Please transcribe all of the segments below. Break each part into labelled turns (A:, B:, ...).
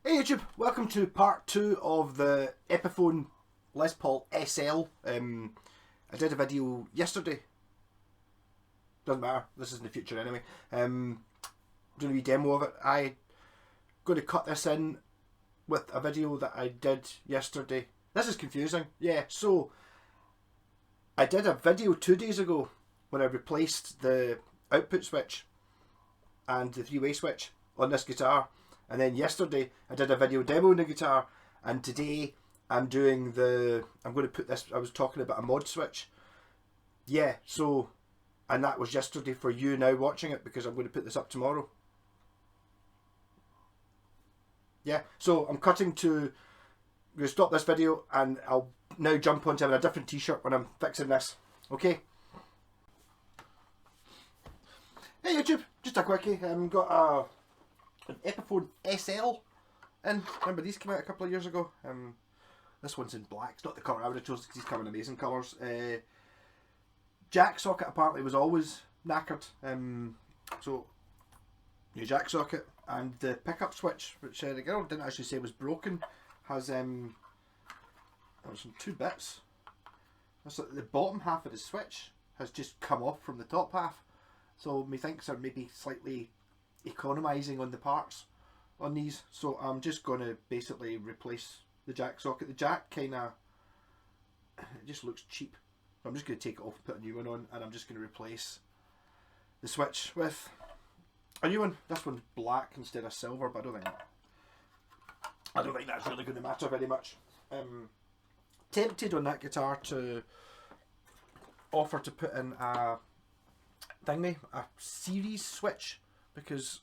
A: Hey YouTube, welcome to part 2 of the Epiphone Les Paul SL. I did a video yesterday, doesn't matter, this is in the future anyway, doing a wee demo of it. I'm going to cut this in with a video that I did yesterday. This is confusing, yeah, so I did a video 2 days ago when I replaced the output switch and the three-way switch on this guitar. And then yesterday I did a video demoing the guitar, and today I'm going to put this, I was talking about a mod switch. Yeah, so, and that was yesterday for you now watching it, because I'm going to put this up tomorrow. Yeah, so I'm going to stop this video and I'll now jump onto having a different t-shirt when I'm fixing this. Okay? Hey YouTube, just a quickie. Got an Epiphone SL in. Remember these came out a couple of years ago? This one's in black. It's not the colour I would have chosen because these come in amazing colours. Jack socket apparently was always knackered. So new jack socket, and the pickup switch, which the girl didn't actually say was broken, has some two bits. That's like the bottom half of the switch has just come off from the top half. So methinks are maybe slightly economising on the parts on these, so I'm just going to basically replace the jack socket. The jack kind of, it just looks cheap, so I'm just going to take it off and put a new one on, and I'm just going to replace the switch with a new one. This one's black instead of silver, but I don't think that's really going to matter very much. Tempted on that guitar to offer to put in a series switch, because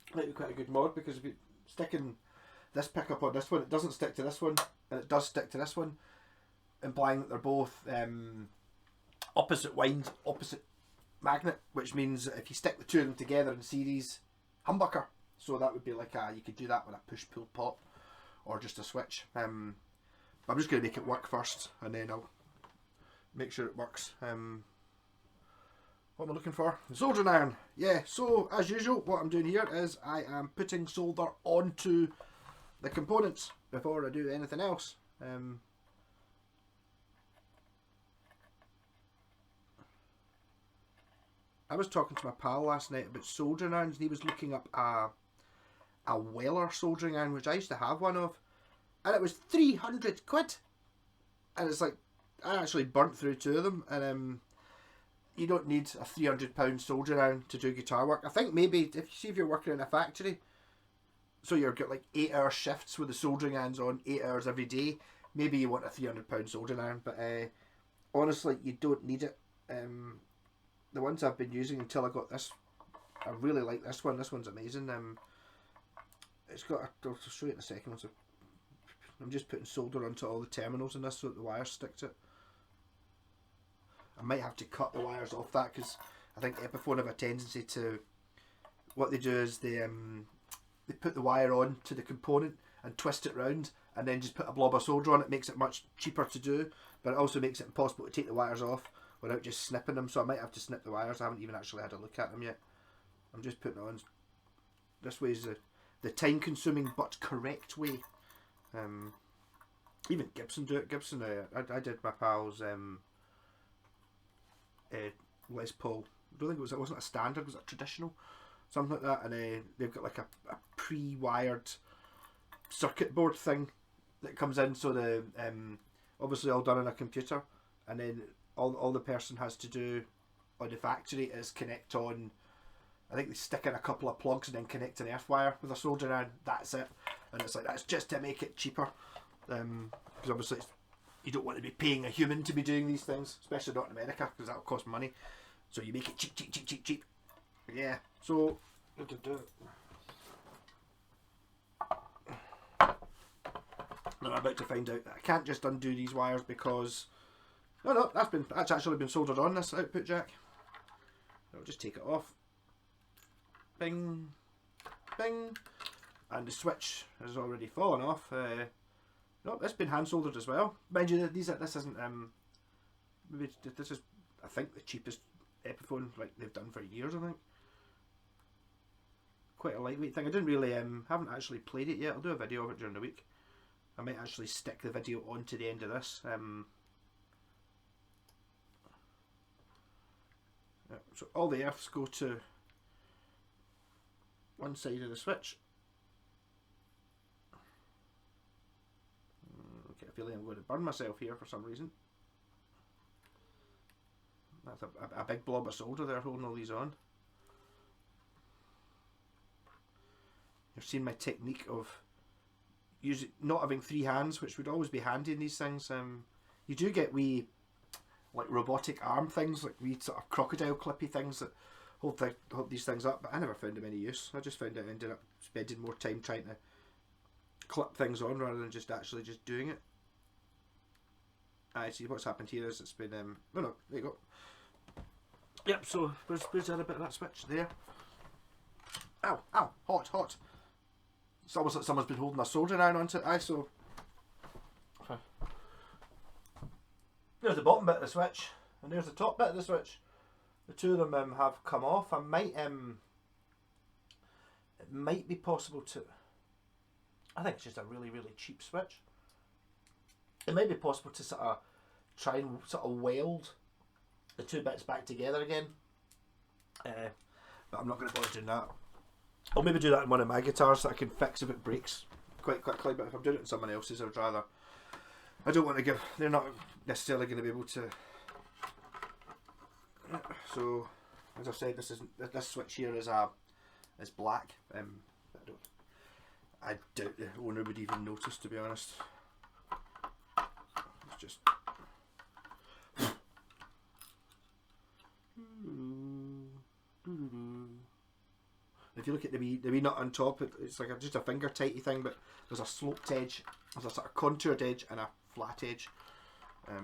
A: it might be quite a good mod, because if you sticking this pickup on this one, it doesn't stick to this one, and it does stick to this one, implying that they're both opposite wind, opposite magnet, which means that if you stick the two of them together in series, humbucker. So that would be like you could do that with a push-pull pop or just a switch. I'm just going to make it work first, and then I'll make sure it works. What am I looking for? Soldering iron. Yeah, so as usual, what I'm doing here is I am putting solder onto the components before I do anything else. I was talking to my pal last night about soldering irons, and he was looking up a Weller soldering iron, which I used to have one of, and it was 300 quid. And it's like, I actually burnt through two of them, and you don't need a £300 soldering iron to do guitar work. I think maybe if you're working in a factory, so you've got like 8-hour shifts with the soldering irons on, 8 hours every day, maybe you want a £300 soldering iron, but honestly you don't need it. The ones I've been using until I got this, I really like this one. This one's amazing. It's got I'll show you in a second. So I'm just putting solder onto all the terminals in this so that the wires stick to it. I might have to cut the wires off that, because I think Epiphone have a tendency to, what they do is they put the wire on to the component and twist it round, and then just put a blob of solder on it. Makes it much cheaper to do, but it also makes it impossible to take the wires off without just snipping them. So I might have to snip the wires. I haven't even actually had a look at them yet. I'm just putting it on. This way is the time consuming but correct way. Even Gibson do it. Gibson, I did my pal's Les Paul. I don't think it wasn't a standard, it was a traditional, something like that, and they've got like a pre-wired circuit board thing that comes in, so the obviously all done on a computer, and then all the person has to do on the factory is connect on, I think they stick in a couple of plugs and then connect an earth wire with a soldering iron. That's it, and it's like, that's just to make it cheaper, because obviously you don't want to be paying a human to be doing these things, especially not in America, because that'll cost money. So you make it cheap. Yeah, so now I'm about to find out that I can't just undo these wires, because no, that's actually been soldered on, this output jack. I'll just take it off. Bing, bing, and the switch has already fallen off. No, it's been hand soldered as well. Mind you, this isn't maybe this is, I think, the cheapest Epiphone like they've done for years. I think quite a lightweight thing. I didn't really haven't actually played it yet. I'll do a video of it during the week. I might actually stick the video onto the end of this. So all the earths go to one side of the switch. I get a feeling I'm going to burn myself here for some reason. That's a big blob of solder there holding all these on. You've seen my technique of not having three hands, which would always be handy in these things. You do get wee like robotic arm things, like wee sort of crocodile clippy things that hold these things up, but I never found them any use. I just found I ended up spending more time trying to clip things on rather than just actually just doing it. I see what's happened here is it's been no, there you go. Yep, so where's the other bit of that switch? There. Ow, ow, hot. It's almost like someone's been holding a soldering iron onto it. So there's the bottom bit of the switch, and there's the top bit of the switch. The two of them have come off. It might be possible to. I think it's just a really cheap switch. It might be possible to sort of try and sort of weld the two bits back together again, but I'm not going to bother doing that. I'll maybe do that in one of my guitars that I can fix if it breaks quite quickly, but if I'm doing it in someone else's, I'd rather. I don't want to give. They're not necessarily going to be able to. So, as I said, this switch here is black. I doubt the owner would even notice, to be honest. It's just. If you look at the wee nut on top, it's like just a finger tighty thing, but there's a sloped edge, there's a sort of contoured edge, and a flat edge. How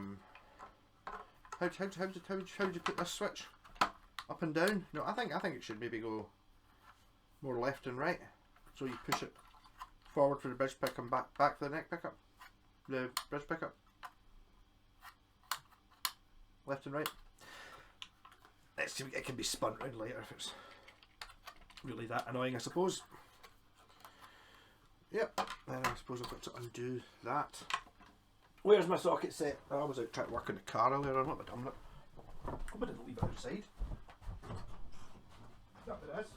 A: would you put this switch? Up and down? No, I think it should maybe go more left and right. So you push it forward for the bridge pick and back for the neck pickup. The bridge pickup. Left and right. It can be spun around later if it's really that annoying, I suppose. Yep, then I suppose I've got to undo that. Where's my socket set? I was out trying to work on the car earlier, I've not done it. Hope I didn't leave it outside. That it is.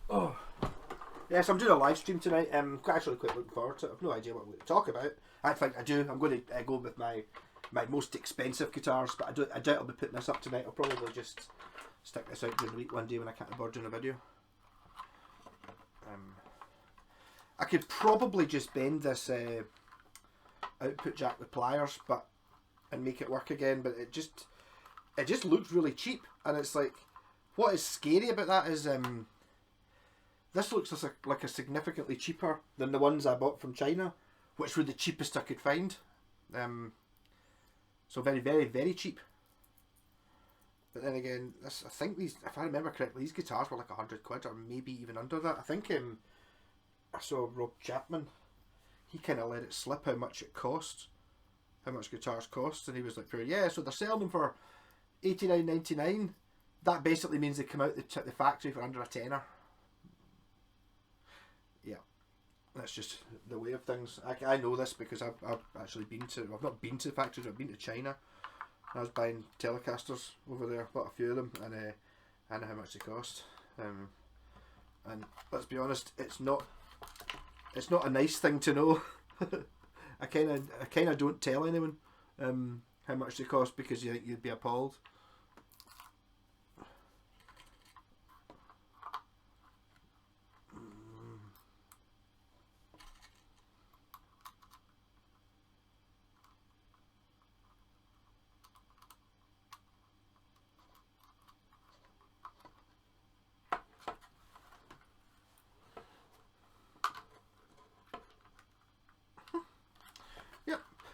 A: Oh. Yes, I'm doing a live stream tonight. Actually quite looking forward to it. I've no idea what I'm going to talk about. I think I do. I'm going to go with my most expensive guitars, but I doubt I'll be putting this up tonight. I'll probably just stick this out during the week one day when I can't afford doing a video. I could probably just bend this output jack with pliers, and make it work again. But it just looks really cheap, and it's like, what is scary about that is this looks like a significantly cheaper than the ones I bought from China, which were the cheapest I could find. So very cheap. But then again, I think these, if I remember correctly, these guitars were like £100 or maybe even under that. I think I saw Rob Chapman. He kind of let it slip how much it costs, how much guitars cost, and he was like, "Yeah, so they're selling them for $89.99. That basically means they come out the factory for under a tenner." Yeah, that's just the way of things. I know this because I've actually been to. I've not been to the factories. I've been to China. I was buying Telecasters over there, bought a few of them, and I know how much they cost. And let's be honest, it's not a nice thing to know. I kind of don't tell anyone how much they cost because you think you'd be appalled.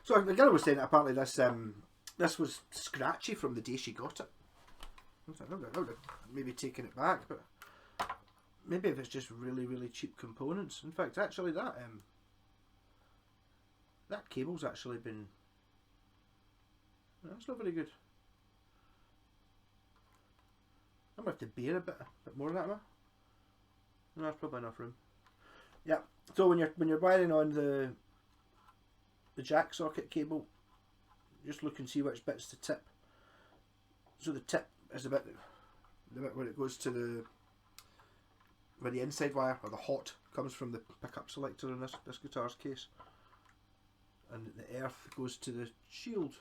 A: So the girl was saying that apparently this was scratchy from the day she got it. I would have maybe taken it back, but maybe if it's just really cheap components. In fact, actually that cable's actually been. That's not very good. I'm going to have to bear a bit more of that, am I? No, that's probably enough room. Yeah. So when you're wiring on the jack socket cable, just look and see which bit's the tip. So the tip is the bit where it goes to where the inside wire or the hot comes from the pickup selector in this guitar's case, and the earth goes to the shield.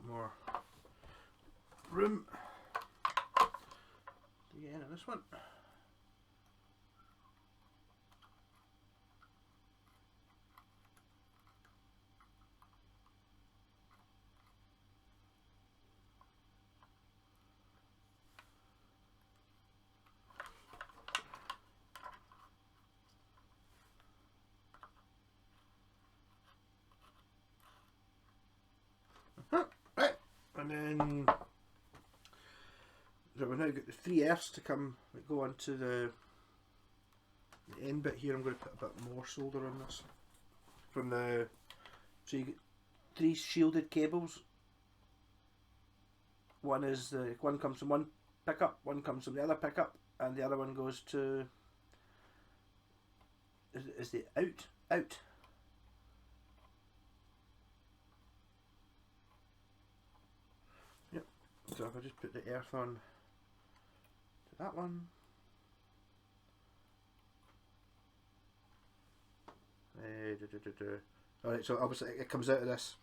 A: More room to get in this one. Right, and then so we've now got the 3 F's to come that go onto the end bit here. I'm going to put a bit more solder on this from the, so you get 3 shielded cables. One comes from one pickup, one comes from the other pickup, and the other one goes to is the out. Yep. So if I just put the earth on to that one. Alright, so obviously it comes out of this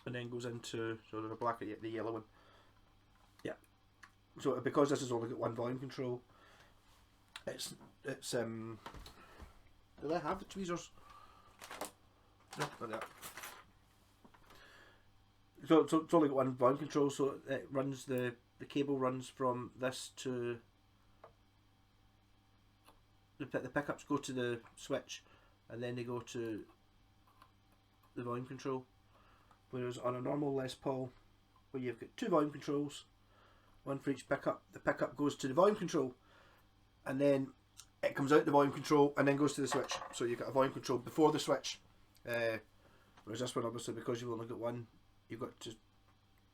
A: and then goes into, so the black, the yellow one. Yeah. So because this has only got one volume control, it's do I have the tweezers? No, not yet. So it's only got one volume control, so it runs the cable runs from this to the pickups go to the switch, and then they go to the volume control. Whereas on a normal Les Paul, where you've got 2 volume controls, one for each pickup, the pickup goes to the volume control, and then it comes out the volume control and then goes to the switch. So you've got a volume control before the switch. Whereas this one, obviously, because you've only got one, you've got to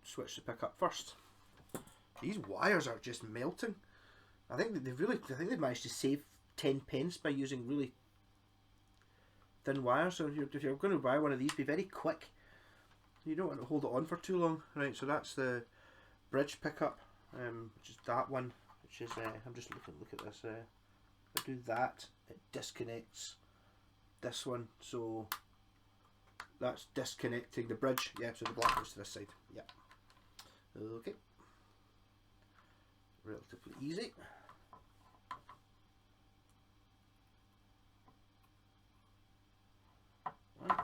A: switch the pickup first. These wires are just melting. I think they've managed to save 10 pence by using really thin wires. So if you're going to buy one of these, be very quick. You don't want to hold it on for too long. Right, so that's the bridge pickup, which is that one, which is, I'm just look at this, if I do that, it disconnects this one, so that's disconnecting the bridge. Yeah, so the black goes to this side. Yeah. Okay. Relatively easy. One.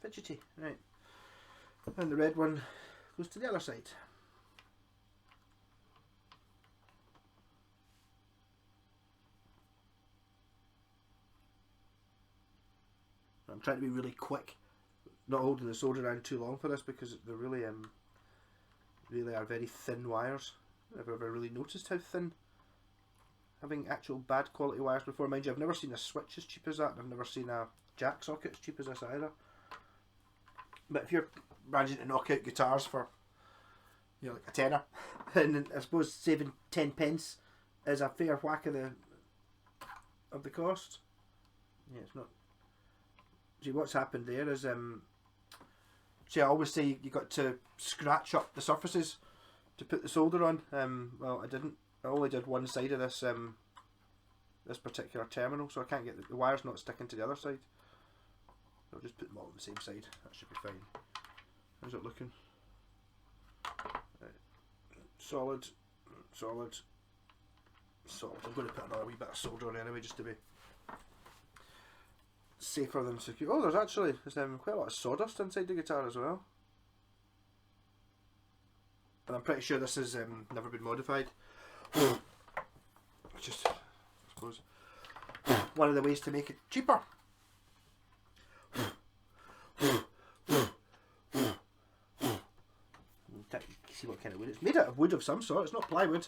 A: Fidgety, right. And the red one goes to the other side. I'm trying to be really quick, not holding the solder around too long for this, because they're really really are very thin wires. I've ever really noticed how thin having actual bad quality wires before. Mind you, I've never seen a switch as cheap as that, and I've never seen a jack socket as cheap as this either. But if you're managing to knock out guitars for, you know, like a tenner, and I suppose saving 10 pence is a fair whack of the cost. Yeah, it's not. See, what's happened there is, see, I always say you got to scratch up the surfaces to put the solder on. Well, I didn't. I only did one side of this this particular terminal, so I can't get the wire's not sticking to the other side. I'll just put them all on the same side. That should be fine. How's it looking? Right. Solid, solid, solid. I'm going to put another wee bit of solder on anyway, just to be safer than secure. Oh, there's quite a lot of sawdust inside the guitar as well. And I'm pretty sure this has never been modified. one of the ways to make it cheaper. See what kind of wood it's made out of. Wood of some sort. It's not plywood.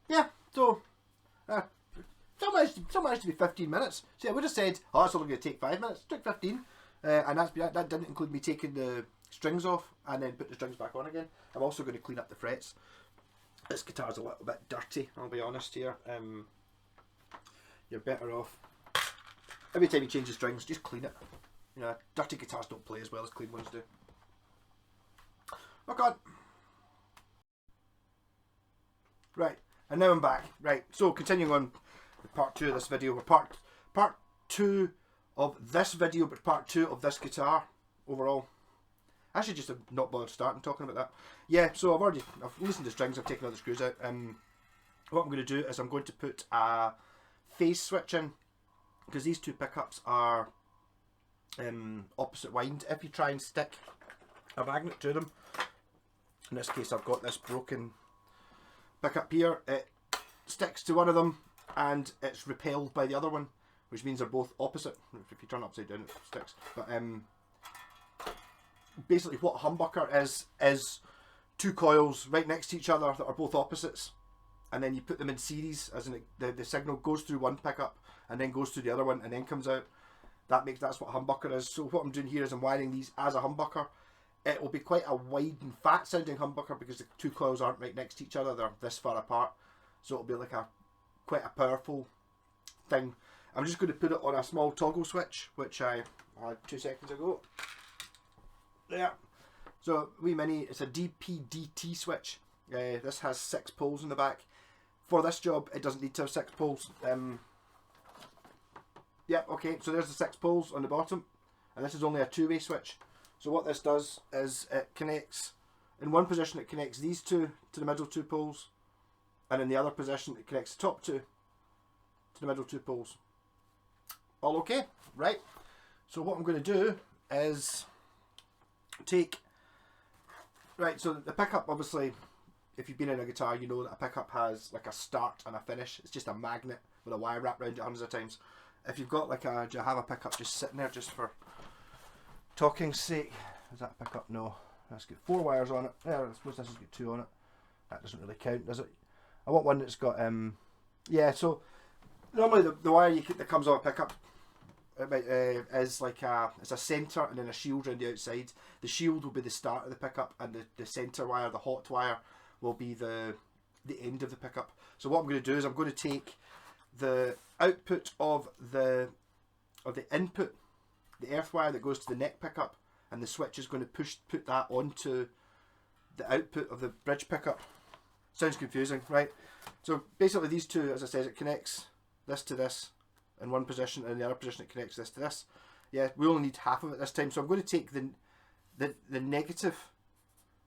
A: Yeah, so still managed to be 15 minutes. See, I would have said, oh, it's only going to take 5 minutes. It took 15, and that didn't include me taking the strings off and then put the strings back on again. I'm also going to clean up the frets. This guitar's a little bit dirty, I'll be honest here. You're better off, every time you change the strings, just clean it. You know, dirty guitars don't play as well as clean ones do. Oh God. Right, and now I'm back. Right, so continuing on with part 2 of this video, or part 2 of this video, but part 2 of this guitar overall. I should just have not bothered starting talking about that. Yeah, so I've loosened the strings, I've taken all the screws out. What I'm going to do is I'm going to put a phase switch in, because these two pickups are opposite wind. If you try and stick a magnet to them, in this case I've got this broken pickup here, it sticks to one of them and it's repelled by the other one, which means they're both opposite. If you turn it upside down it sticks. But basically what a humbucker is two coils right next to each other that are both opposites, and then you put them in series, as in the signal goes through one pickup and then goes through the other one and then comes out. That's what a humbucker is. So what I'm doing here is I'm wiring these as a humbucker. It will be quite a wide and fat sounding humbucker because the two coils aren't right next to each other, they're this far apart. So it'll be like quite a powerful thing. I'm just going to put it on a small toggle switch, which I had 2 seconds ago. There. So wee mini, it's a DPDT switch. This has 6 poles in the back. For this job it doesn't need to have 6 poles. Yeah, okay, so there's the 6 poles on the bottom, and this is only a 2-way switch. So what this does is it connects, in one position it connects these two to the middle 2 poles, and in the other position it connects the top 2 to the middle 2 poles. All okay, right? So what I'm going to do is take, right, so the pickup, obviously, if you've been in a guitar, you know that a pickup has like a start and a finish. It's just a magnet with a wire wrapped around it hundreds of times. If you've got like do you have a pickup just sitting there just for talking's sake? Is that a pickup? No. That's got 4 wires on it. Yeah, I suppose this has got 2 on it. That doesn't really count, does it? I want one that's got, yeah, so normally the wire that comes off a pickup is like it's a centre and then a shield around the outside. The shield will be the start of the pickup, and the centre wire, the hot wire, will be the end of the pickup. So what I'm going to do is I'm going to take the output of the input, the earth wire that goes to the neck pickup, and the switch is going to put that onto the output of the bridge pickup. Sounds confusing, right? So basically these two, as I said, it connects this to this in one position, and in the other position it connects this to this. Yeah, we only need half of it this time, so I'm going to take the negative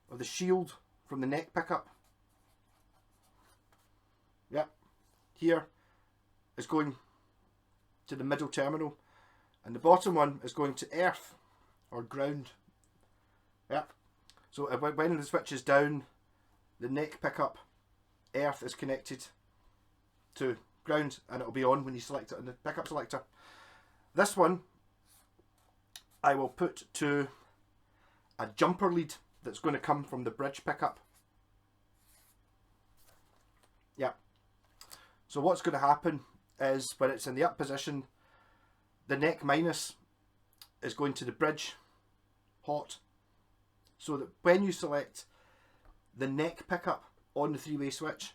A: of the shield from the neck pickup. Yep, here is going to the middle terminal, and the bottom one is going to earth or ground. Yep. So when the switch is down, the neck pickup earth is connected to ground, and it'll be on when you select it in the pickup selector. This one I will put to a jumper lead that's going to come from the bridge pickup. Yeah. So what's going to happen is when it's in the up position, the neck minus is going to the bridge hot, so that when you select the neck pickup on the 3-way switch,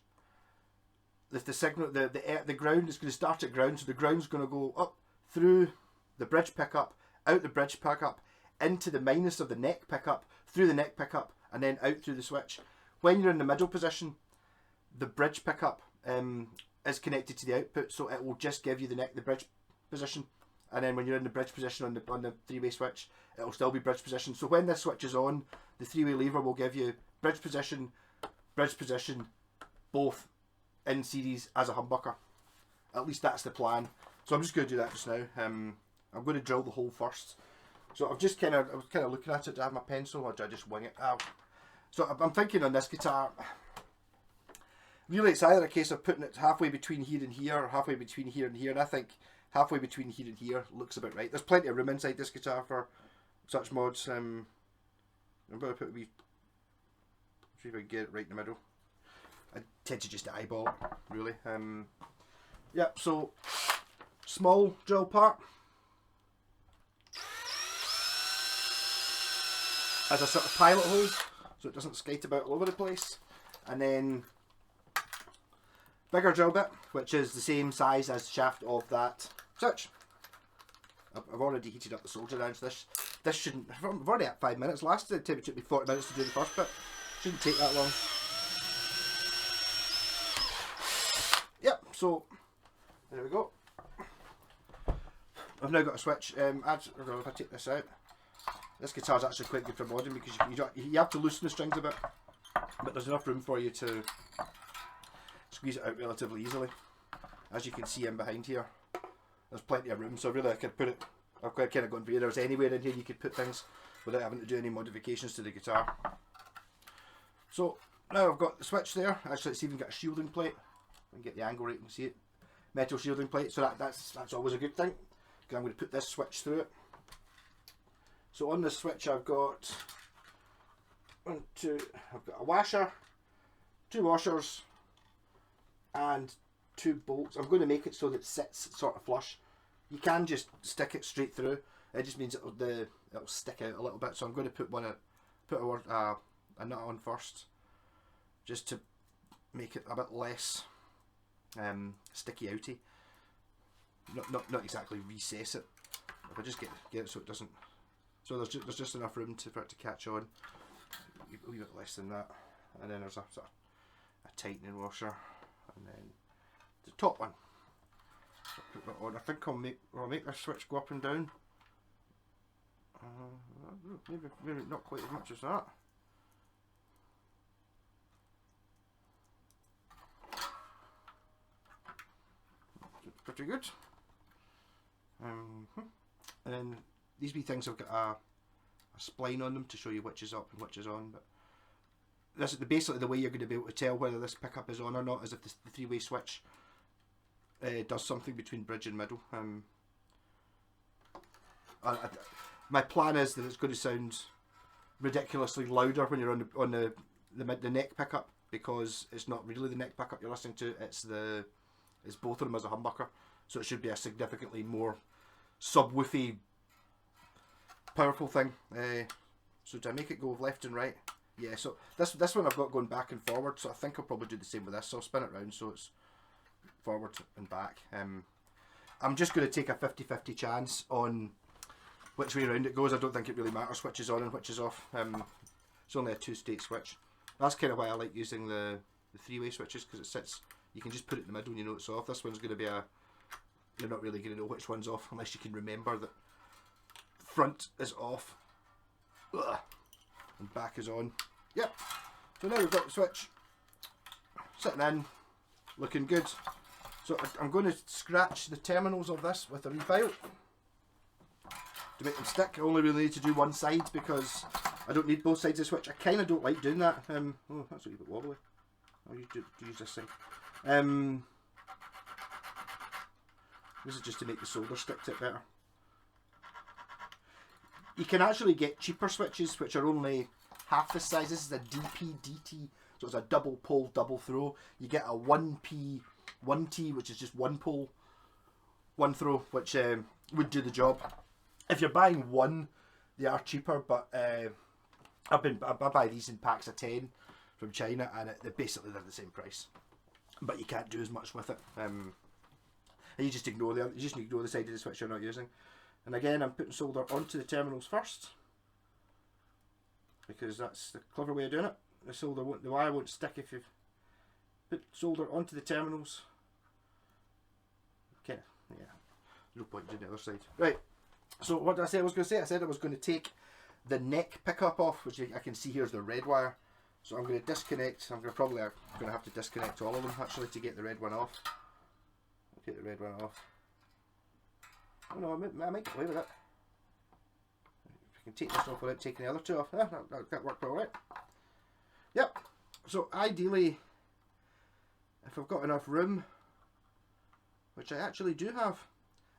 A: the signal, the ground is going to start at ground, so the ground's going to go up through the bridge pickup, out the bridge pickup, into the minus of the neck pickup, through the neck pickup, and then out through the switch. When you're in the middle position, the bridge pickup is connected to the output, so it will just give you the bridge position, and then when you're in the bridge position on the 3-way switch, it will still be bridge position. So when this switch is on, the 3-way lever will give you bridge position, both in series as a humbucker. At least that's the plan. So I'm just going to do that just now. I'm going to drill the hole first. So I was kind of looking at it to have my pencil, or do I just wing it out? So I'm thinking on this guitar, really it's either a case of putting it halfway between here and here, or halfway between here and here, and I think halfway between here and here looks about right. There's plenty of room inside this guitar for such mods. I'm going to put a wee, see if I can get it right in the middle. I tend to just eyeball it, really. Yep, so small drill part. As a sort of pilot hose, so it doesn't skate about all over the place. And then bigger drill bit, which is the same size as the shaft of that switch. I've already heated up the solder down, so this shouldn't, I've already at 5 minutes. Last time it took me 40 minutes to do the first bit. Shouldn't take that long. Yep, so there we go. I've now got a switch. I don't know if I take this out. This guitar is actually quite good for modding because you have to loosen the strings a bit, but there's enough room for you to squeeze it out relatively easily. As you can see in behind here, there's plenty of room, so really I could put it, I've kind of gone for you, there's anywhere in here you could put things without having to do any modifications to the guitar. So now I've got the switch there. Actually it's even got a shielding plate. I can get the angle right, you can see it. Metal shielding plate, so that's always a good thing, because I'm going to put this switch through it. So on this switch I've got I've got a washer, 2 washers and 2 bolts. I'm going to make it so that it sits sort of flush. You can just stick it straight through. It just means it'll stick out a little bit. So I'm going to put a nut on first, just to make it a bit less sticky outy. Not exactly recess it. If I just get it so it doesn't. So there's just enough room for it to catch on. A wee bit less than that, and then there's a sort of a tightening washer, and then the top one. So I'll put that on. I think I'll make this switch go up and down. Maybe not quite as much as that. Pretty good. And then these wee things have got a spline on them to show you which is up and which is on. But this is basically the way you're going to be able to tell whether this pickup is on or not, is if the 3-way switch does something between bridge and middle. My plan is that it's going to sound ridiculously louder when you're on the neck pickup, because it's not really the neck pickup you're listening to. It's both of them as a humbucker, so it should be a significantly more subwoofy, powerful thing. So do I make it go left and right? Yeah, so this one I've got going back and forward, so I think I'll probably do the same with this. So I'll spin it round so it's forward and back. I'm just going to take a 50-50 chance on which way around it goes. I don't think it really matters which is on and which is off. It's only a 2-state switch. That's kind of why I like using the 3-way switches, because it sits, you can just put it in the middle and you know it's off. This one's going to be you're not really going to know which one's off unless you can remember that front is off. Ugh. And back is on. Yep. So now we've got the switch sitting in, looking good. So I'm going to scratch the terminals of this with a refile to make them stick. I only really need to do one side because I don't need both sides of the switch. I kind of don't like doing that. Oh, that's a wee bit wobbly. I'll use this thing. This is just to make the solder stick to it better. You can actually get cheaper switches which are only half this size. This is a DP-DT, so it's a double pole, double throw. You get a 1P, 1T, which is just one pole, one throw, which would do the job. If you're buying one, they are cheaper, but I buy these in packs of 10 from China, and they're basically the same price. But you can't do as much with it. And you just ignore the side of the switch you're not using. And again, I'm putting solder onto the terminals first, because that's the clever way of doing it. The wire won't stick if you put solder onto the terminals. Okay, yeah, no point doing the other side. Right, so what did I say I was going to say? I said I was going to take the neck pickup off, which I can see here is the red wire. So I'm going to disconnect. I'm going to have to disconnect all of them actually to get the red one off. I'll get the red one off. Oh no, I might get away with it. can take this off without taking the other two off. That worked all right. Yep. So ideally, if I've got enough room, which I actually do have,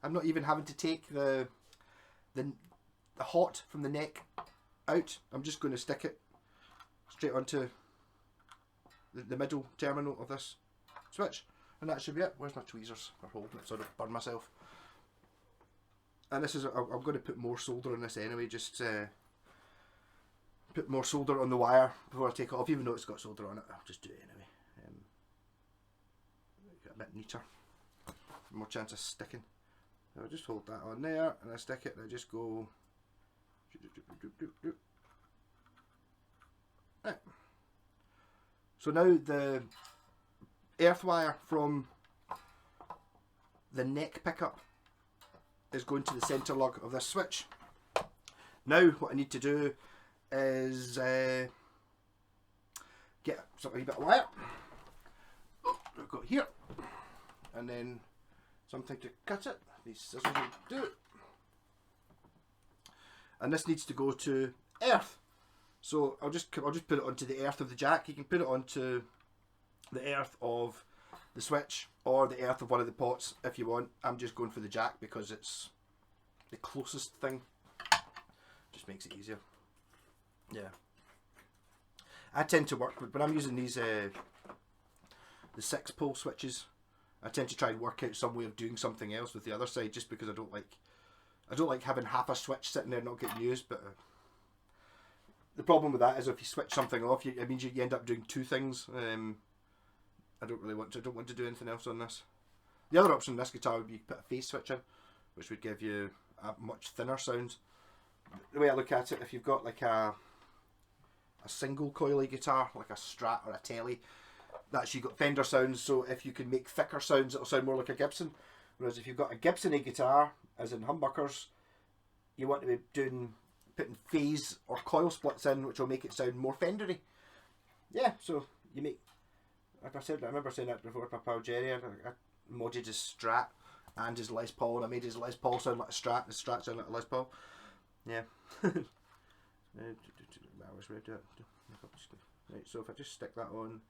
A: I'm not even having to take the hot from the neck out. I'm just going to stick it straight onto the middle terminal of this switch, and that should be it. Where's my tweezers? I'm holding it so I don't burn myself. And this is, I'm going to put more solder on this anyway, just put more solder on the wire before I take it off, even though it's got solder on it. I'll just do it anyway. Get a bit neater, more chance of sticking. So I'll just hold that on there, and I stick it, and I just go. Right. So now the earth wire from the neck pickup is going to the centre lug of this switch. Now what I need to do is get a wee bit of wire. I've got here, and then something to cut it. These scissors will do it. And this needs to go to earth. So I'll just put it onto the earth of the jack. You can put it onto the earth of the switch or the earth of one of the pots if you want. I'm just going for the jack because it's the closest thing. Just makes it easier. Yeah. I tend to work with, when I'm using these the 6-pole switches, I tend to try and work out some way of doing something else with the other side, just because I don't like having half a switch sitting there not getting used. But the problem with that is if you switch something off, it means you end up doing two things. I don't want to do anything else on this. The other option on this guitar would be put a phase switch in, which would give you a much thinner sound. The way I look at it, if you've got like a single coily guitar, like a Strat or a Telly, that's you got Fender sounds, so if you can make thicker sounds, it'll sound more like a Gibson. Whereas if you've got a Gibson-y guitar, as in humbuckers, you want to be putting phase or coil splits in, which will make it sound more Fendery. Yeah, so you make, like I said, I remember saying that before, my pal Jerry, I modded his Strat and his Les Paul, and I made his Les Paul sound like a Strat, and his Strat sound like a Les Paul. Yeah. Right, so if I just stick that on,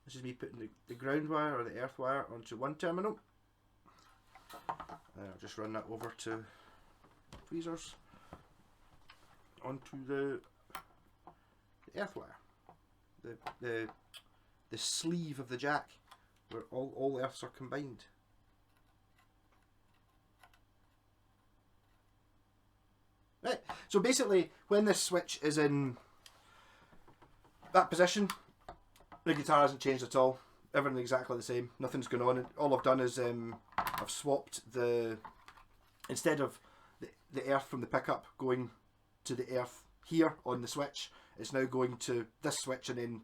A: this is me putting the ground wire or the earth wire onto one terminal. I'll just run that over to tweezers onto the earth wire, the sleeve of the jack, where all earths are combined. Right, so basically when this switch is in that position, the guitar hasn't changed at all. Everything's exactly the same. Nothing's going on. All I've done is I've swapped instead of the earth from the pickup going to the earth here on the switch, it's now going to this switch and then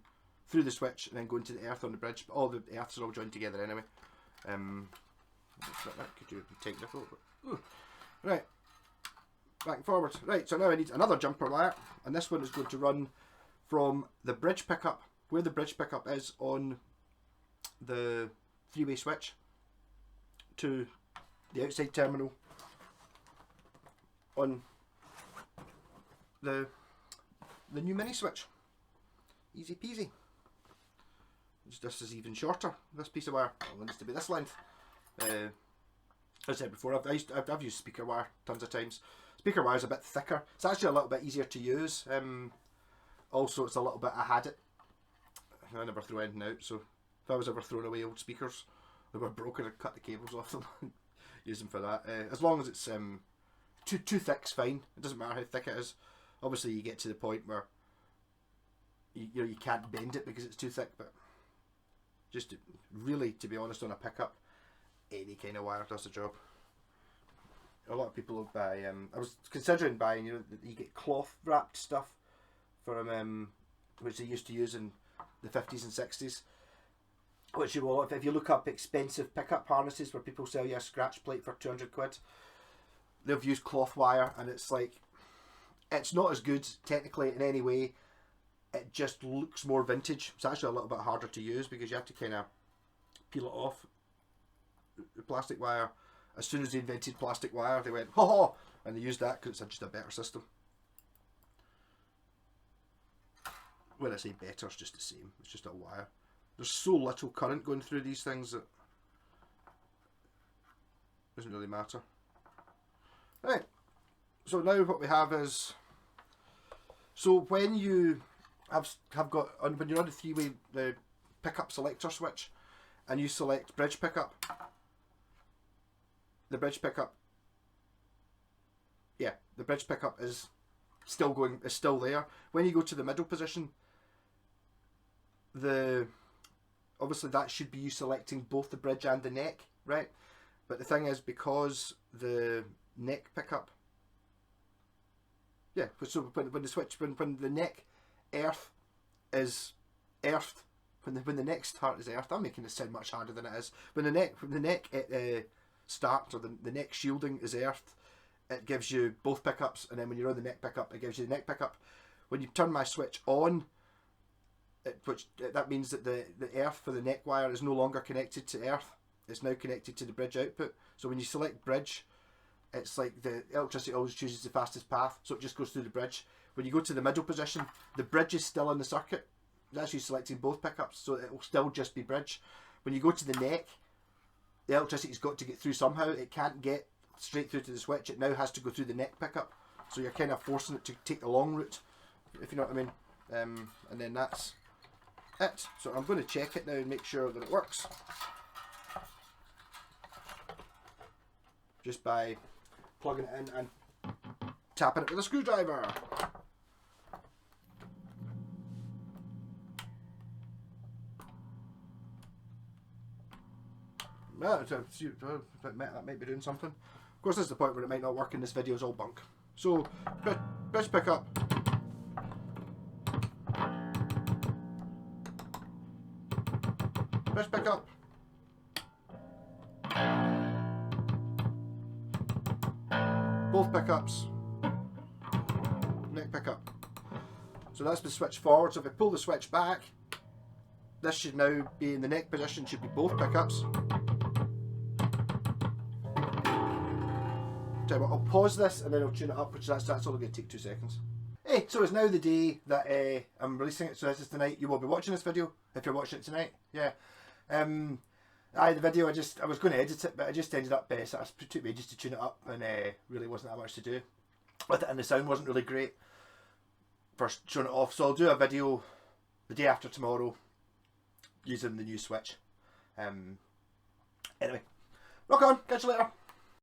A: through the switch and then going to the earth on the bridge. But all the earths are all joined together anyway. That could do technical, but right. Back and forward. Right, so now I need another jumper wire, and this one is going to run from the bridge pickup, where the bridge pickup is on the three-way switch, to the outside terminal on the new mini switch. Easy peasy. This is even shorter. This piece of wire needs to be this length. As I said before, I've used speaker wire tons of times. Speaker wire is a bit thicker. It's actually a little bit easier to use. Also, it's a little bit, I had it. I never throw anything out, so if I was ever throwing away old speakers that were broken, I'd cut the cables off them and use them for that. As long as it's too thick's fine. It doesn't matter how thick it is. Obviously, you get to the point where you can't bend it because it's too thick, but just really, to be honest, on a pickup, any kind of wire does the job. A lot of people will buy. I was considering buying. You get cloth wrapped stuff from which they used to use in the 50s and 60s. Which you will, if you look up expensive pickup harnesses where people sell you a scratch plate for 200 quid, they've used cloth wire, and it's like, it's not as good technically in any way. It just looks more vintage. It's actually a little bit harder to use because you have to kind of peel it off. The plastic wire. As soon as they invented plastic wire, they went, ho ho, and they used that because it's just a better system. when I say better, it's just the same. It's just a wire. There's so little current going through these things that it doesn't really matter. Right, so now what we have is, so when you have got, when you're on the three-way the pickup selector switch and you select bridge pickup, the bridge pickup, yeah, the bridge pickup is still going, is still there. When you go to the middle position, obviously that should be you selecting both the bridge and the neck, right? But the thing is, because the neck pickup, yeah, so when the switch, when the neck earth is earthed, when the neck start is earthed, I'm making it sound much harder than it is. When the neck starts, or the neck shielding is earthed, it gives you both pickups, and then when you're on the neck pickup, it gives you the neck pickup. When you turn my switch on, that means that the earth for the neck wire is no longer connected to earth. It's now connected to the bridge output. So when you select bridge, it's like the electricity always chooses the fastest path, so it just goes through the bridge. When you go to the middle position, the bridge is still in the circuit. It's actually selecting both pickups, so it will still just be bridge. When you go to the neck, the electricity's got to get through somehow. It can't get straight through to the switch. It now has to go through the neck pickup. So you're kind of forcing it to take the long route, if you know what I mean. And then that's it. So I'm going to check it now and make sure that it works, just by plugging it in and tapping it with a screwdriver. That might be doing something. Of course, this is the point where it might not work and this video is all bunk. So, bridge pickup. Bridge pickup. Both pickups. Neck pickup. So that's the switch forward. So if I pull the switch back, this should now be in the neck position, should be both pickups. I'll pause this and then I'll tune it up, which that's only going to take 2 seconds. Hey, so it's now the day that I'm releasing it, so this is tonight. You will be watching this video if you're watching it tonight. Yeah. The video, I was going to edit it, but I just ended up, so it took me ages to tune it up, and really wasn't that much to do with it, and the sound wasn't really great for showing it off. So I'll do a video the day after tomorrow using the new switch. Anyway, rock on, catch you later.